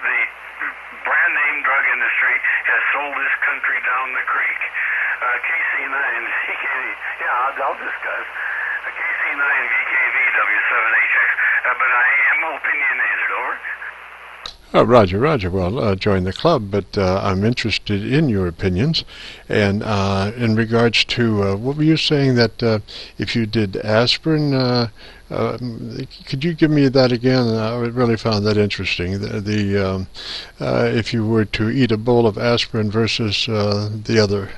the brand name drug industry has sold this country down the creek. KC9VKV, yeah, I'll discuss. KC9VKV W7HX, but I am opinionated, over. Roger, Roger. Well, join the club, but I'm interested in your opinions. And in regards to what were you saying that if you did aspirin, could you give me that again? I really found that interesting. If you were to eat a bowl of aspirin versus the other.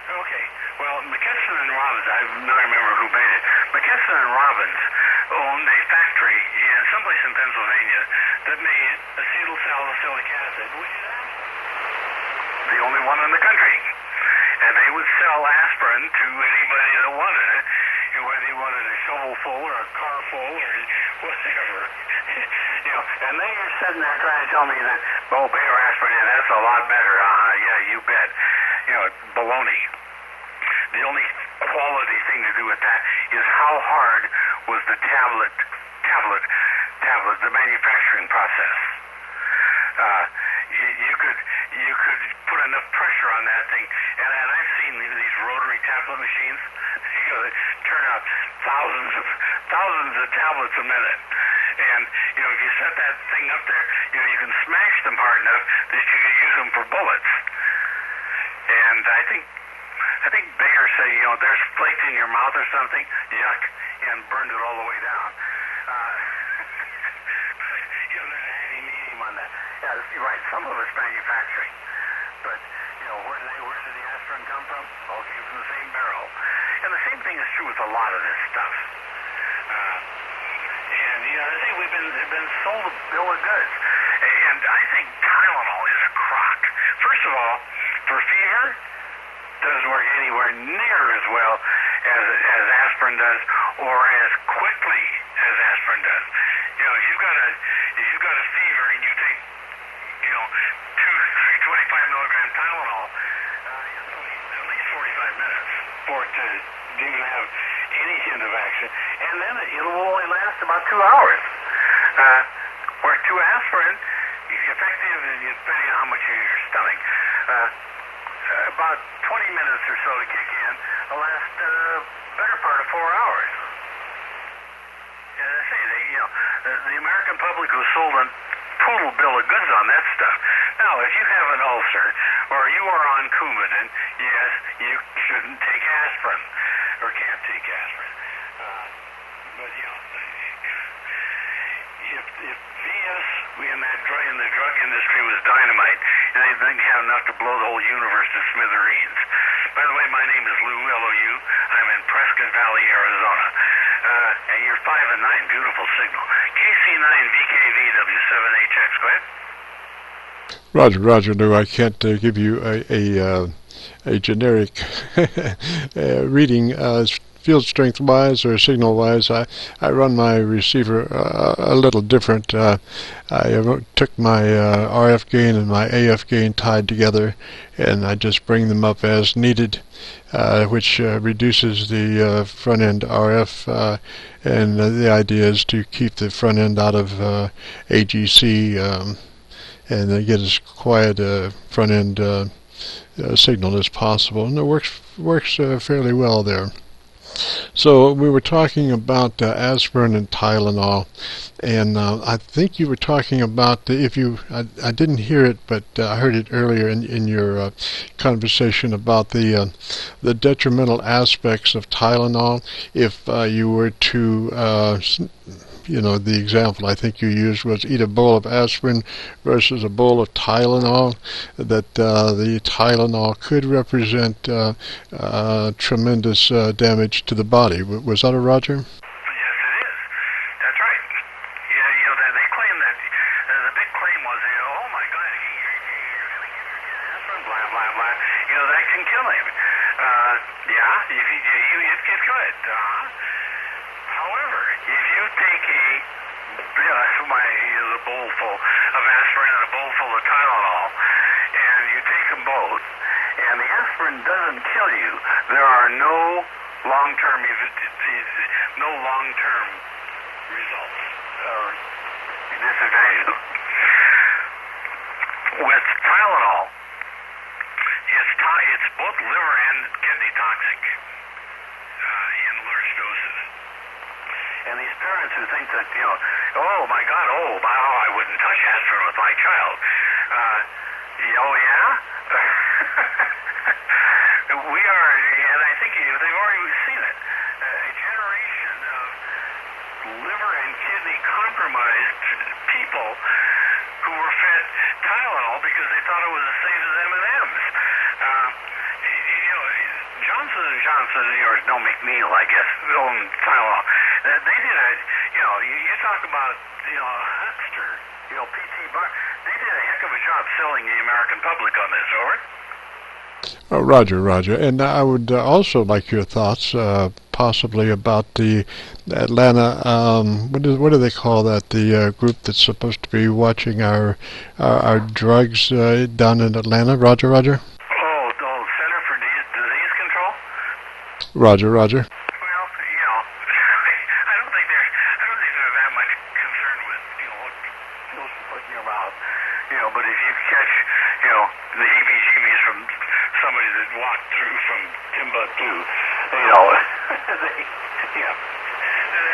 Okay. Well, McKesson and Robbins, I don't remember who made it. McKesson and Robbins owned a factory in someplace in Pennsylvania that made acetyl salicylic acid, which is the only one in the country. And they would sell aspirin to anybody that wanted it, whether they wanted a shovel full or a car full or whatever. And they were sitting there trying to tell me that, oh, Bayer aspirin, yeah, that's a lot better. Yeah, you bet. Baloney. The only quality thing to do with that is how hard was the tablet, the manufacturing process. You could put enough pressure on that thing, and I've seen these rotary tablet machines, that turn out thousands of tablets a minute. And if you set that thing up there, you can smash them hard enough that you can use them for bullets. And I think Bayer said, there's flakes in your mouth or something, yuck, and burned it all the way down. There's any medium on that. Yeah, you're right. Some of it's manufacturing, but where did the aspirin come from? All came from the same barrel. And the same thing is true with a lot of this stuff. I think we've been sold a bill of goods, and I think Tylenol is a crock. First of all, for fever, doesn't work anywhere near as well as aspirin does, or as quickly as aspirin does. If you've got a fever and you take 2, 3, 25 milligram Tylenol, at least 45 minutes for it to even have any hint of action, and then it will only last about 2 hours. Where 2 aspirin, effective, depending on how much in your stomach, about 20 minutes or so to kick in, will last better part of 4 hours. And I say, the American public was sold a total bill of goods on that stuff. Now, if you have an ulcer or you are on Coumadin, yes, you shouldn't take aspirin or can't take aspirin. But if VS in the drug industry was dynamite, they didn't have enough to blow the whole universe to smithereens. By the way, my name is Lou, L-O-U. I'm in Prescott Valley, Arizona. And you're 5 and 9, beautiful signal. KC9VKV W7HX. Go ahead. Roger, no, I can't give you a generic reading field strength wise or signal wise. I run my receiver a little different. I took my RF gain and my AF gain tied together, and I just bring them up as needed, which reduces the front end RF, and the idea is to keep the front end out of AGC and get as quiet a front end signal as possible, and it works fairly well there. So we were talking about aspirin and Tylenol, and I think you were talking about I didn't hear it, but I heard it earlier in your conversation about the detrimental aspects of Tylenol. If you were to the example I think you used was eat a bowl of aspirin versus a bowl of Tylenol, that the Tylenol could represent tremendous damage to the body. Was that a Roger? Yes, it is. That's right. They claim that, the big claim was, oh my God, aspirin, blah, blah, blah, that can kill him. It could. However, if you take a bowl full of aspirin and a bowl full of Tylenol, and you take them both, and the aspirin doesn't kill you, there are no long-term results or disadvantages. think, in large doses. And these parents who think that, oh my God, I wouldn't touch aspirin with my child. Oh yeah? We are, and I think they've already seen it, a generation of liver and kidney compromised people who were fed Tylenol because they thought it was as safe as M&Ms. Johnson & Johnson, or no, McNeil, I guess, own Tylenol. They did a, you talk about, huckster, P.T. Bar. They did a heck of a job selling the American public on this, over. Roger. And I would also like your thoughts, possibly about the Atlanta. What do they call that? The group that's supposed to be watching our drugs down in Atlanta. Roger. Oh, Center for Disease Control. Roger. Well, I don't think they're that much concerned with what Bill's talking about. But if you catch the heebie-jeebies from somebody that walked through from Timbuktu, I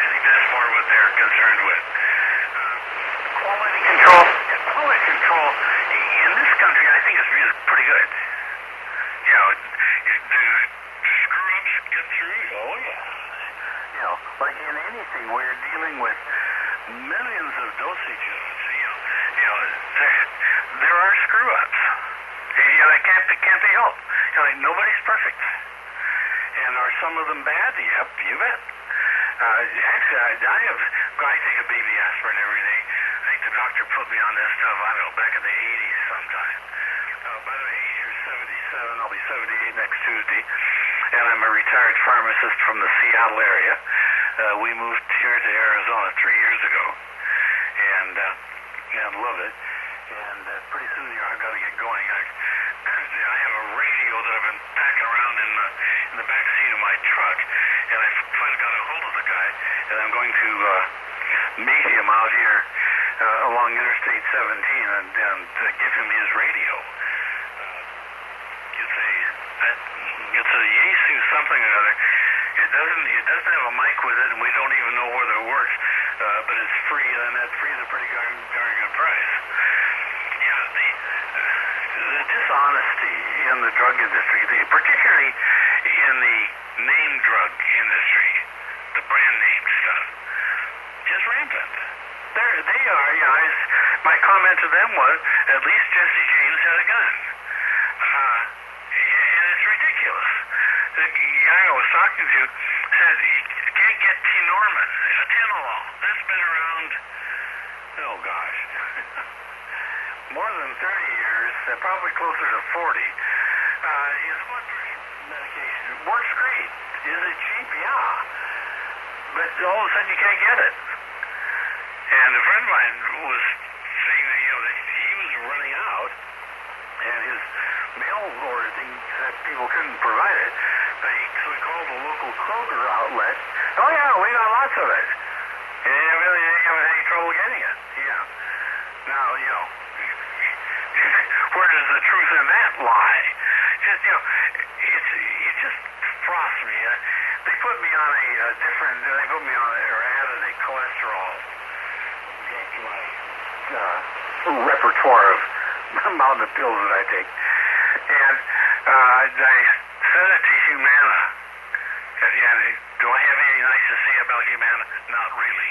think that's more what they're concerned with. Quality control. Quality control in this country, I think, is pretty good. Do screw-ups get through? Oh yeah. Like in anything where you're dealing with millions of dosages, there are screw-ups. It can't be helped. Nobody's perfect. And are some of them bad? Yep, you bet. Actually, I take a baby aspirin every day. I think the doctor put me on this stuff, I don't know, back in the 80s sometime. By the way, age is 77, I'll be 78 next Tuesday. And I'm a retired pharmacist from the Seattle area. We moved here to Arizona 3 years ago. And love it. And pretty soon I've got to get going. I have a radio that I've been packing around in the back seat of my truck, and I finally got a hold of the guy, and I'm going to meet him out here along Interstate 17 and give him his radio. It's a Yaesu something or other. It doesn't have a mic with it, and we don't even know whether it works, but it's free, and that free is a pretty darn good price. The dishonesty in the drug industry, particularly in the name drug industry, the brand name stuff, is rampant. They are, my comment to them was, at least Jesse James had a gun. And it's ridiculous. The guy I was talking to said he can't get T-Norman, Atenolol. That's been around, more than 30 years, probably closer to 40. Is blood pressure medication. It works great. Is it cheap? Yeah. But all of a sudden you can't get it. And a friend of mine was saying that, that he was running out, and his mail order thing said people couldn't provide it. So he called the local Kroger outlet. Oh yeah, we got lots of it. And they really didn't have any trouble getting it. Yeah. Now, where does the truth in that lie? Just, it just frosts me. They put me on added a cholesterol to my repertoire of amount of pills that I take. And I sent it to Humana. Do I have anything nice to say about Humana? Not really.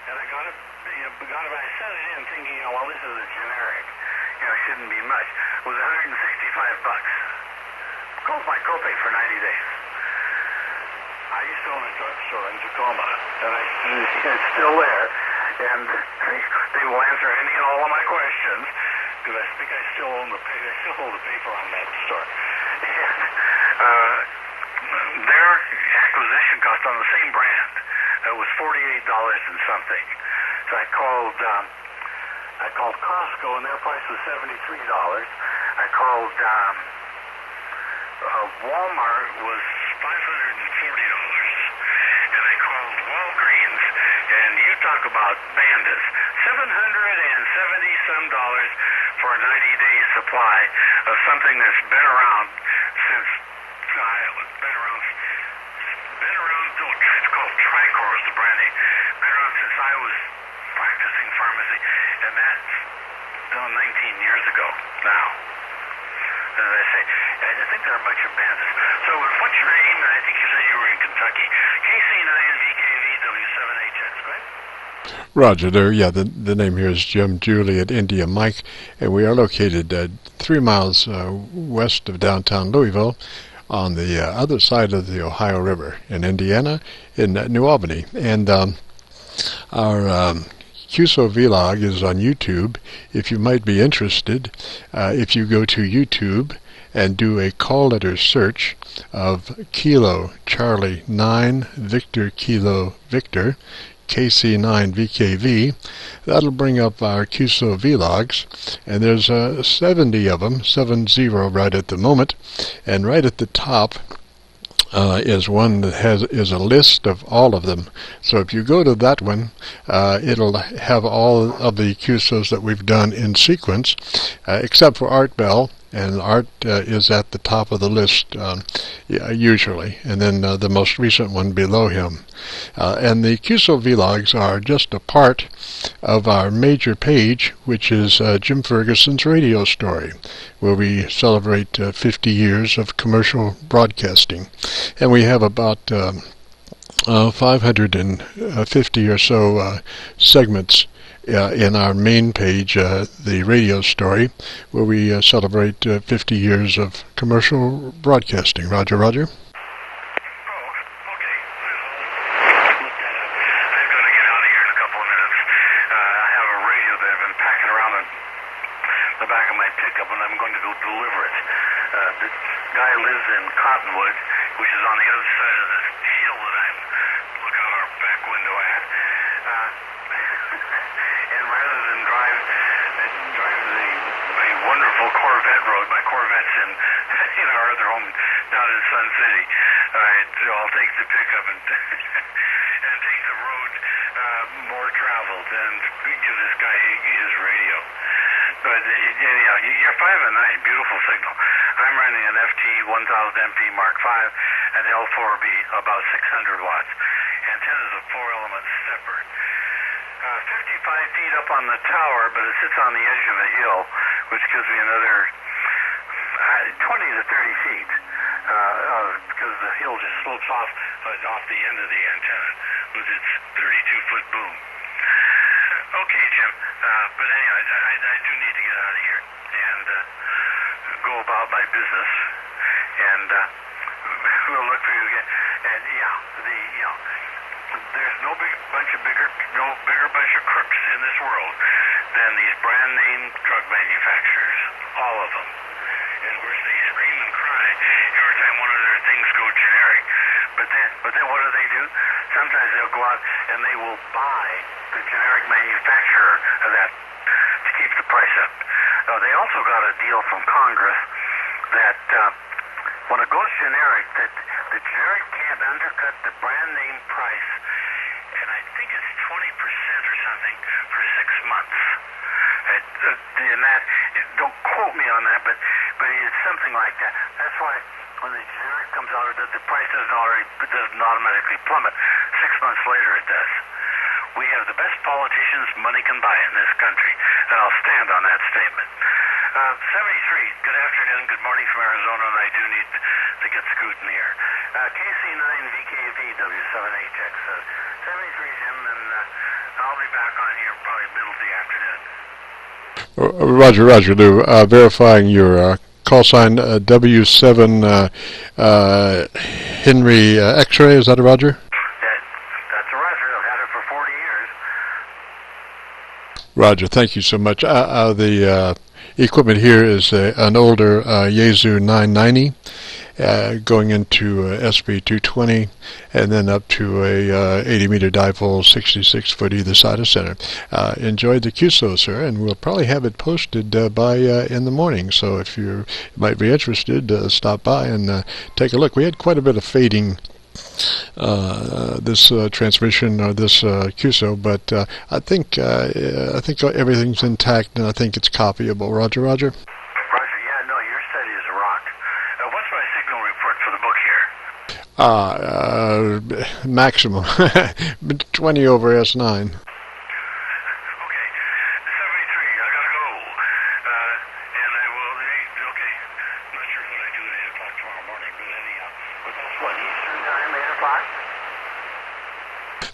And I got it. I sent it in thinking, this is a generic. It shouldn't be much. It was $165. Cost my copay for 90 days. I used to own a drugstore in Tacoma, and it's still there. And they will answer any and all of my questions, because I think I still hold the paper on that store. And their acquisition cost on the same brand was $48 and something. So I called Costco, and their price was $73. I called Walmart was $540, and I called Walgreens, and you talk about bandits, $770 some for a 90-day supply of something that's been around since It's been around, it's called Tricor is the brand name. Been around since I was practicing pharmacy, and that's 19 years ago now. As I say, I think there are a bunch of bands. So what's your name? I think you said you were in Kentucky. KC9VKV W7HX, right? Roger there. Yeah, the name here is Jim Juliet India Mike, and we are located 3 miles west of downtown Louisville, on the other side of the Ohio River in Indiana, in New Albany. And our QSO-VLOG is on YouTube. If you might be interested, if you go to YouTube and do a call letter search of Kilo Charlie 9 Victor Kilo Victor KC9VKV, that'll bring up our QSO vlogs, and there's 70 of them, 70 right at the moment, and right at the top is one that is a list of all of them. So if you go to that one, it'll have all of the QSOs that we've done in sequence, except for Art Bell, and Art is at the top of the list usually, and then the most recent one below him. And the QSO vlogs are just a part of our major page, which is Jim Fergusson's radio story, where we celebrate 50 years of commercial broadcasting. And we have about 550 or so segments in our main page, the radio story, where we celebrate 50 years of commercial broadcasting. Roger, Roger. The back of my pickup, and I'm going to go deliver it. The guy lives in Cottonwood, which is on the other side of this hill that I'm look out our back window at. And rather than drive the wonderful Corvette road, my Corvette's in our other home down in Sun City. So I'll take the pickup and and take the road more traveled and give this guy his radio. But anyhow, you're 5 and 9, beautiful signal. I'm running an FT-1000MP Mark V, and L4B about 600 watts. Antenna's a 4-element stepper. 55 feet up on the tower, but it sits on the edge of a hill, which gives me another 20 to 30 feet, because the hill just slopes off the end of the antenna with its 32-foot boom. Okay, Jim, but anyway, I do need to get out of here and go about my business, and we'll look for you again. And there's no bigger bunch of crooks in this world than these brand name drug manufacturers, all of them. And of course, they scream and cry every time one of their things go generic. But then what do? Sometimes they'll go out and they will buy the generic manufacturer of that to keep the price up. They also got a deal from Congress that when it goes generic, that the generic can't undercut the brand name price, and I think it's 20% or something for 6 months. And that, don't quote me on that, but it's something like that. That's why when the generic comes out, the price doesn't automatically plummet. 6 months later, it does. We have the best politicians money can buy in this country, and I'll stand on that statement. 73, good afternoon, good morning from Arizona, and I do need to get scooting here. KC9VKV W7HX, 73, Jim, and I'll be back on here probably middle of the afternoon. Roger, Lou. Verifying your call sign W7 Henry X-ray, is that a Roger? That's a Roger. I've had it for 40 years. Roger, thank you so much. The equipment here is an older Yaesu 990 going into SB220 and then up to a 80-meter dipole, 66-foot either side of center. Enjoyed the QSO, sir, and we'll probably have it posted by in the morning. So if you might be interested, stop by and take a look. We had quite a bit of fading this transmission or this QSO, but I think everything's intact, and I think it's copyable. Roger. Roger, yeah, no, your study is a rock. What's my signal report for the book? Maximum 20 over S9. Okay, 73. I gotta go. And I will. Okay, I'm not sure what I do at 8 o'clock tomorrow morning, but anyhow. But that's what, Eastern time, 8 o'clock?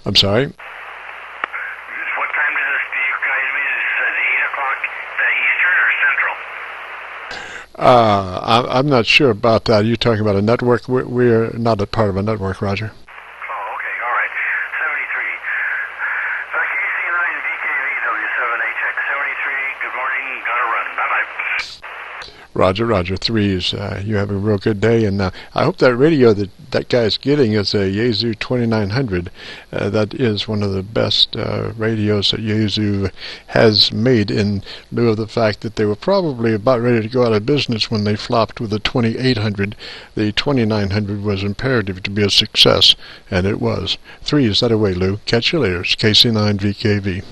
I'm sorry. What time do you guys mean? Is it 8 o'clock Eastern or Central? I'm not sure about that. Are you talking about a network? We're not a part of a network, Roger. Oh, okay, all right. 73. KC9VKV W7HX 73. Good morning. Gotta run. Bye-bye. Roger, Roger. 3s. You have a real good day, and I hope that radio that guy's getting is a Yaesu 2900. That is one of the best radios that Yaesu has made, in lieu of the fact that they were probably about ready to go out of business when they flopped with the 2800. The 2900 was imperative to be a success, and it was. 3s that away, Lou. Catch you later. It's KC9VKV.